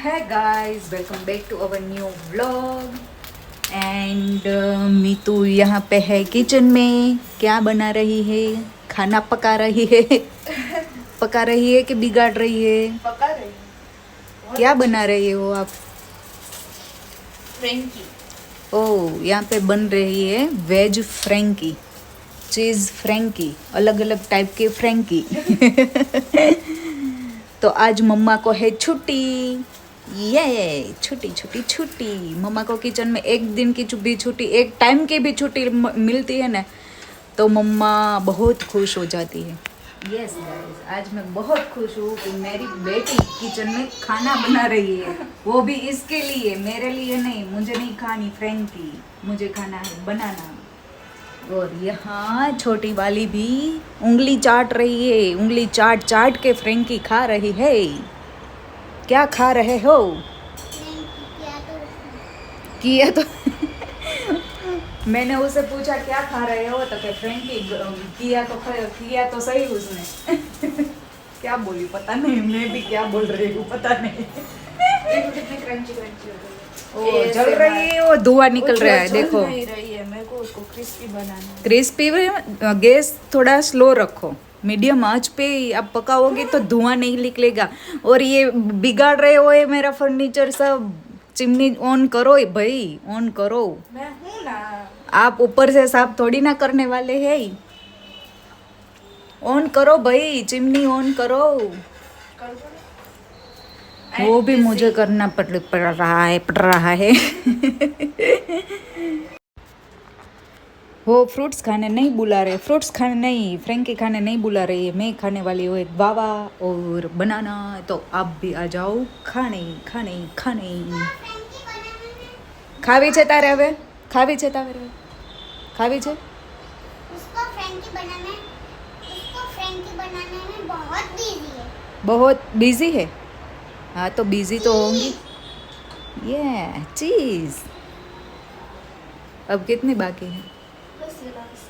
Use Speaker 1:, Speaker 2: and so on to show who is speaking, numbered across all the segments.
Speaker 1: Hey guys, welcome back to our new vlog. And Meetu यहाँ पे है किचन में. क्या बना रही है? खाना पका रही है. पका रही है कि बिगाड़ रही है?
Speaker 2: पका रही हूँ.
Speaker 1: क्या बना रही हो आप?
Speaker 2: फ्रेंकी.
Speaker 1: ओह, यहाँ पे बन रही है वेज फ्रेंकी, चीज़ फ्रेंकी, अलग अलग टाइप की फ्रेंकी. तो आज मम्मा को है छुट्टी. ये छुट्टी छुट्टी छुट्टी. मम्मा को किचन में एक दिन की भी छुट्टी, एक टाइम की भी छुट्टी मिलती है ना, तो मम्मा बहुत खुश हो जाती है. यस गाइस, आज मैं बहुत खुश हूँ कि मेरी बेटी किचन में खाना बना रही है, वो भी इसके लिए, मेरे लिए नहीं. मुझे नहीं खानी फ्रेंकी, मुझे खाना है बनाना. और यहाँ छोटी वाली भी उंगली चाट रही है, उंगली चाट चाट के फ्रेंकी खा रही है. क्या खा रहे हो? किया तो मैंने उसे पूछा क्या खा रहे हो, तो क्या फ्रेंकी. किया तो सही उसने. क्या बोली पता नहीं, मैं भी क्या बोल रही हूँ पता नहीं.
Speaker 2: कितनी क्रंची क्रंची हो गई.
Speaker 1: ओ जल रही है, वो धुआं निकल रहा है. देखो
Speaker 2: नहीं रही है, मेरे को उसको क्रिस्पी बनाना है.
Speaker 1: क्रिस्पी. गैस थोड़ा स्लो रखो, मीडियम आंच पे आप पकाओगे तो धुआं नहीं निकलेगा. और ये बिगाड़ रहे हो ये मेरा फर्नीचर सब. चिमनी ऑन करो भाई, ऑन करो.
Speaker 2: मैं हूँ ना.
Speaker 1: आप ऊपर से साफ थोड़ी ना करने वाले हैं. ऑन करो भाई, चिमनी ऑन करो.
Speaker 2: कर दो.
Speaker 1: वो भी मुझे करना पड़ रहा है. वो फ्रूट्स खाने नहीं बुला रहे, फ्रूट्स खाने नहीं, फ्रेंकी खाने नहीं बुला रही है. मैं खाने वाली हूँ एक बावा और बनाना. तो आप भी आ जाओ खाने खाने खाने. ખાવી છે તારે હવે? ખાવી છે તારે? ખાવી છે?
Speaker 3: उसको फ्रेंकी बनाने में बहुत बिजी है.
Speaker 1: बहुत बिजी है. हाँ तो बिजी तो होंगी. ये चीज़ अब कितनी बाकी है?
Speaker 2: बस ये लास्ट.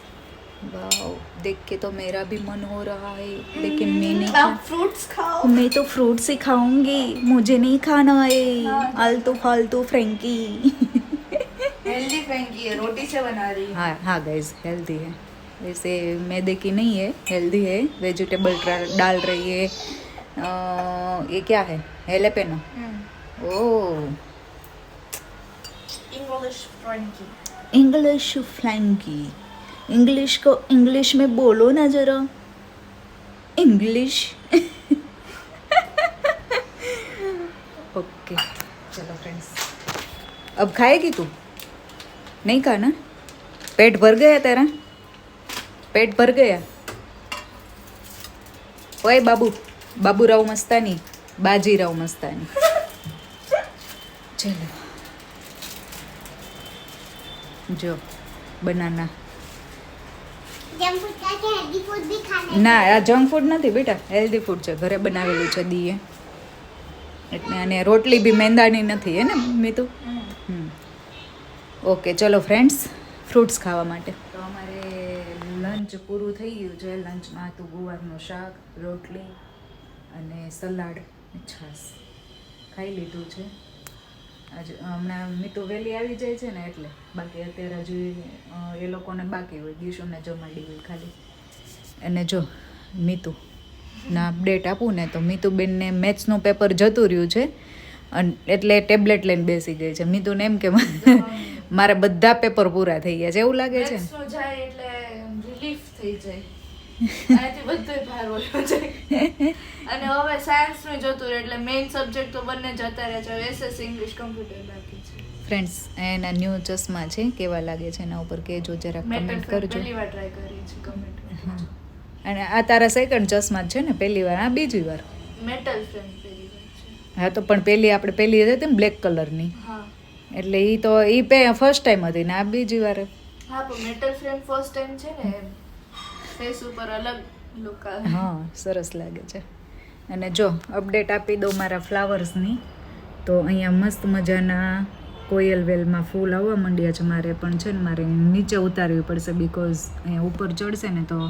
Speaker 1: वाओ, देख के तो मेरा भी मन हो रहा है, लेकिन मैं नहीं
Speaker 2: आप फ्रूट्स खाओ.
Speaker 1: मैं तो फ्रूट्स ही खाऊंगी, मुझे नहीं खाना है
Speaker 2: हाँ.
Speaker 1: आलतू फालतू फ्रेंकी.
Speaker 2: हेल्दी फ्रेंकी है, रोटी से बना रही हूँ.
Speaker 1: हाँ हाँ गाइज, हेल्दी है. वैसे मैदे की नहीं है, हेल्दी है. वेजिटेबल डाल रही है. ये क्या है? Jalapeno. Oh,
Speaker 2: English frankie.
Speaker 1: English frankie. English को इंग्लिश में बोलो ना जरा. इंग्लिश. ओके चलो फ्रेंड्स, अब खाएगी तू? नहीं खाना? पेट भर गया तेरा? पेट भर गया? ओए बाबू, बाबूराव मस्तानी, बाजीराव मस्तानी. चलो जो बनाना.
Speaker 3: जंक फूड खा के हेल्दी फूड भी खाना.
Speaker 1: ના, આ જંક ફૂડ નથી બેટા, હેલ્ધી ફૂડ છે. ઘરે બનાવેલું છે દીએ. એટલે અને રોટલી બી મેંદાની નથી હે ને મીતુ? ઓકે ચલો ફ્રેન્ડ્સ, ફ્રૂટ્સ ખાવા માટે. તો અમારે લંચ પૂરું થઈ ગયું છે. લંચમાં હતું ગુવારનું શાક, રોટલી અને સલાડ, છાશ. ખાઈ લીધું છે. આજે હમણાં મીતુ વહેલી આવી જાય છે ને એટલે. બાકી અત્યારે હજુ એ લોકોને બાકી હોય, ગીશુને જમાડી હોય ખાલી. અને જો મીતુ ના અપડેટ આપું ને, તો મીતુબેનને મેથ્સનું પેપર જતું રહ્યું છે અને એટલે ટેબ્લેટ લઈને બેસી ગઈ છે. મીતુને એમ કે મારે બધા પેપર પૂરા થઈ ગયા છે એવું લાગે છે.
Speaker 2: મેથ્સનું જાય એટલે રિલીફ થઈ જાય. આનાથી બધું ભાર ઓછો જાય. અને હવે સાયન્સનું જતું રહે એટલે મેઇન સબ્જેક્ટ તો બંને જતા રહે છે. એસએસ ઇંગ્લિશ કમ્પ્યુટર બાકી છે.
Speaker 1: ફ્રેન્ડ્સ, એના ન્યૂ ચશ્મા છે, કેવા લાગે છે એના ઉપર કહેજો જરાક, કમેન્ટ કરજો.
Speaker 2: પહેલી વાર ટ્રાય કરી છે કમેન્ટ.
Speaker 1: અને આ તારા સેકન્ડ ચશ્મા છે ને? પહેલી વાર? આ બીજી વાર?
Speaker 2: મેટલ ફ્રેમ પહેલી વાર છે.
Speaker 1: હા તો પણ પહેલી હતી ને બ્લેક કલરની,
Speaker 2: હા
Speaker 1: એટલે એ તો એ ફર્સ્ટ ટાઈમ હતી ને આ બીજી વાર.
Speaker 2: હા પણ મેટલ ફ્રેમ ફર્સ્ટ ટાઈમ છે ને, ફેસ ઉપર અલગ લુક આવે.
Speaker 1: હા સરસ લાગે છે. અને જો અપડેટ આપી દઉં મારા ફ્લાવર્સની. તો અહીંયા મસ્ત મજાના કોયલ વેલમાં ફૂલ આવવા માંડ્યા છે. મારે પણ છે ને, મારે નીચે ઉતારવી પડશે, બિકોઝ અહીંયા ઉપર ચડશે ને તો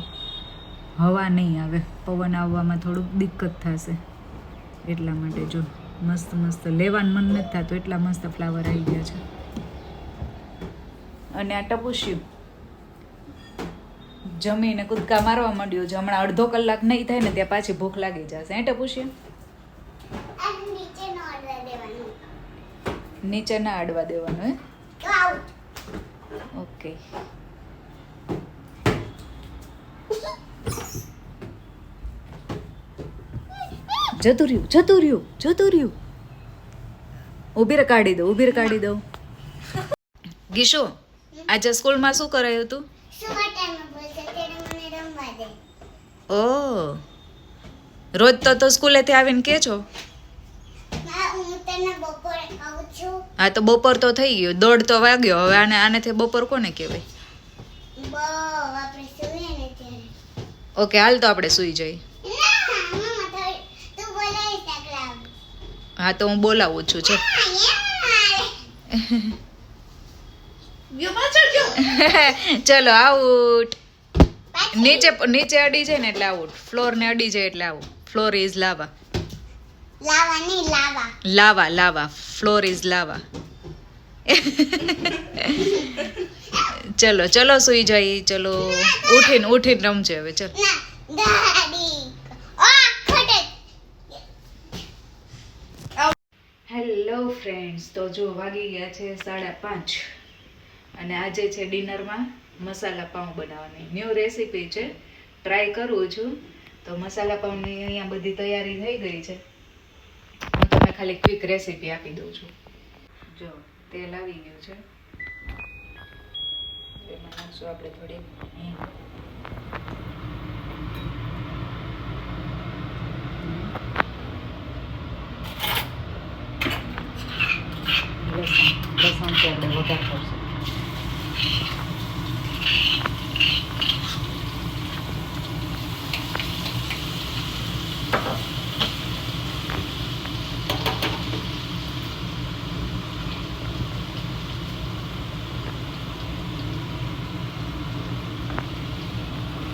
Speaker 1: હવા નહીં આવે, પવન આવવામાં થોડુંક દિક્કત થશે. એટલા માટે જો મસ્ત મસ્ત લેવાનું મન નથી થતું એટલા મસ્ત ફ્લાવર આવી ગયા છે. અને આ ટપુસ્યું જમીને કૂદકા મારવા માંડ્યું છે. હમણાં અડધો કલાક નહીં થાય ને ત્યાં પાછી ભૂખ લાગી જશે. હે ટપુસ્યું?
Speaker 3: આ નીચે નો ઓર્ડર દેવાનો
Speaker 1: નીચે ના અડવા દેવાનું. હે
Speaker 3: તો આઉટ
Speaker 1: ઓકે. જતું રહ્યું. ઊભી રે કાઢી દઉં. ગીશો આજે સ્કૂલમાં શું કરાયું હતું?
Speaker 3: સુવા ટાઈમે બોલશે ત્યારે મને રમવા દે.
Speaker 1: ઓ રોજ તો સ્કૂલેથી આવીને કે છો?
Speaker 3: હું તને બપોરે કહું છું.
Speaker 1: હા તો બપોર તો થઈ ગયો, 1:30 તો વાગ્યો. હવે આનેથી બપોર કોને કહેવાય?
Speaker 3: આપણે સુઈએ ને ત્યારે.
Speaker 1: ઓકે હાલ તો આપણે સૂઈ જઈએ.
Speaker 3: તું બોલાવી શકલા.
Speaker 1: હા તો હું બોલાવું છું. જો
Speaker 2: ગયો પાછળ ગયો.
Speaker 1: ચલો આઉટ. નીચે અડી જાય ને એટલે આઉટ. ફ્લોર ને અડી જાય એટલે આઉટ. ફ્લોર ઇઝ લાવા.
Speaker 3: લાવા નહીં લાવા.
Speaker 1: લાવા. ફ્લોર ઇઝ લાવા. ચલો સુઈ જઈએ. ચલો ઉઠીને રમજે હવે. ચલો
Speaker 3: ના દાદી ખોટે.
Speaker 1: હેલો ફ્રેન્ડ્સ, તો જો વાગી ગયા છે 5:30 અને આજે છે ડિનરમાં મસાલા પાઉં બનાવવાની ન્યૂ રેસીપી છે. ટ્રાય કરું છું. તો મસાલા પાઉંની અહીંયા બધી તૈયારી થઈ ગઈ છે. હું તમને ખાલી ક્વિક રેસીપી આપી દઉં છું. જો તેલ આવી ગયું છે. એમાં નાખશું આપણે થોડી હિંગ. લસણથી આપણે વઘાર કરશું.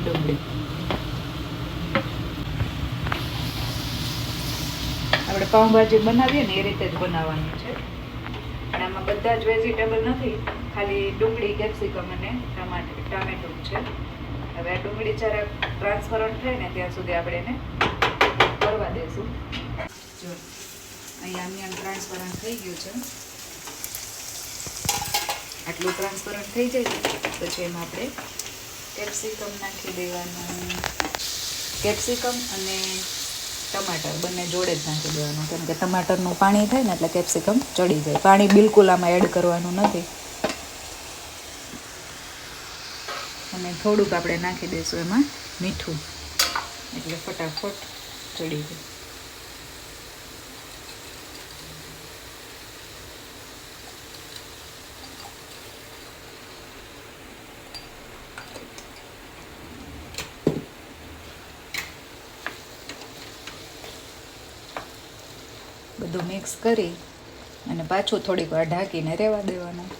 Speaker 1: ડુંગળી આપણે પાઉંભાજી બનાવીએ ને એ રીતે જ બનાવવાની છે. પણ આમાં બધા જ વેજીટેબલ નથી, ખાલી ડુંગળી, કેપ્સિકમ અને ટામેટું છે. હવે આ ડુંગળી જરાક ટ્રાન્સપરન્ટ થાય ને ત્યાં સુધી આપણે એને કરવા દઈશું. જો અહીંયા અનિયન ટ્રાન્સપરન્ટ થઈ ગયું છે. આટલું ટ્રાન્સપરન્ટ થઈ જાય પછી એમાં આપણે કેપ્સિકમ નાખી દેવાનું. કેપ્સિકમ અને ટમાટર બંને જોડે જ નાખી દેવાનું, કેમ કે ટમાટરનું પાણી થાય ને એટલે કેપ્સિકમ ચડી જાય. પાણી બિલકુલ આમાં એડ કરવાનું નથી. અને થોડુંક આપણે નાખી દઈશું એમાં મીઠું, એટલે ફટાફટ ચડી જાય. બધું મિક્સ કરી અને પાછું થોડીક વાર ઢાંકીને રહેવા દેવાનું.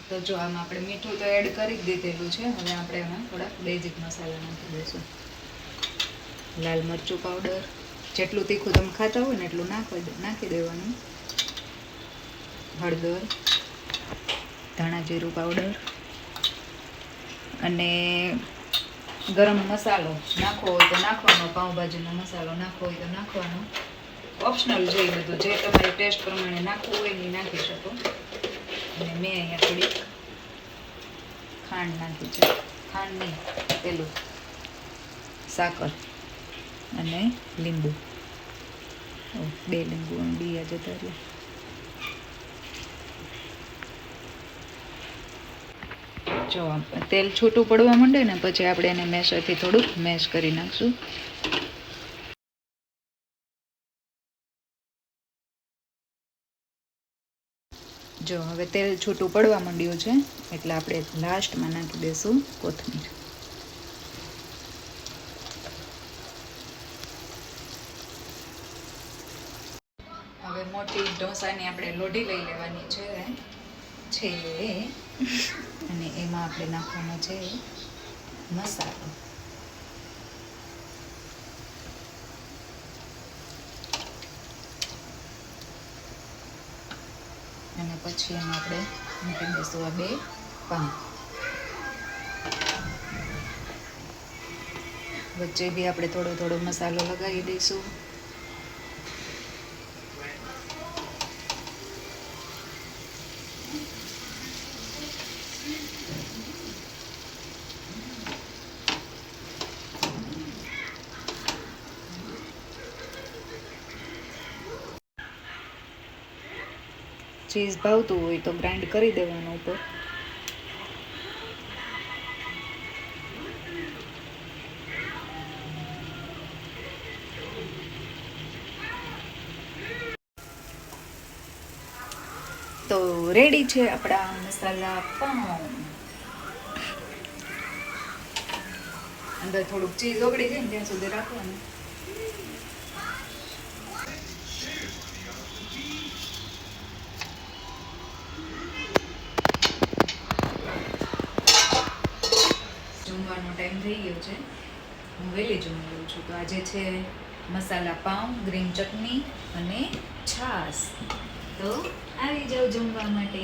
Speaker 1: તો જો આમાં આપણે મીઠું તો એડ કરી જ દીધેલું છે. હવે આપણે એમાં થોડા બેઝિક મસાલા નાખી દઈશું. લાલ મરચું પાવડર, જેટલું તીખું તમે ખાતા હોય ને એટલું નાખી દેવાનું. હળદર, ધાણા જીરું પાવડર અને ગરમ મસાલો નાખવો હોય તો નાખવાનો. પાઉંભાજીનો મસાલો નાખવો હોય તો નાખવાનો. ઓપ્શનલ છે એ બધું, જે તમારી ટેસ્ટ પ્રમાણે નાખવું હોય એ નાખી શકો. અને મેં અહીંયા થોડીક ખાંડ નાખી છે. ખાંડ નહીં, પેલું સાકર અને લીંબુ. 2 લીંબુ બીયા જતા રહ્યા. જો તેલ છૂટું પડવા માંડે ને પછી આપણે એને મેશરથી થોડુંક મેશ કરી નાખશું. જો હવે તેલ છૂટું પડવા માંડ્યું છે એટલે આપણે લાસ્ટમાં નાખી દઈશું કોથમીર. હવે મોટી ઢોસાની આપણે લોઢી લઈ લેવાની છે અને એમાં આપણે નાખવાનો છે મસાલો. અને પછી એમાં આપણે મૂકી દઈશું આ 2 પાઉં. વચ્ચે બી આપણે થોડો થોડો મસાલો લગાવી દઈશું. ચીઝ ભાવતું હોય તો ગ્રાઇન્ડ કરી દેવાનું ઉપર. તો રેડી છે આપણા મસાલા પાઉં. અંદર થોડુંક ચીઝ ઓગળી જાય ને ત્યાં સુધી રાખવાનું. જમવાનો ટાઈમ થઈ ગયો છે. હું વહેલી જમી લઉં છું. તો આજે છે મસાલા પાઉં, ગ્રીન ચટણી અને છાશ. તો આવી જાઓ જમવા માટે.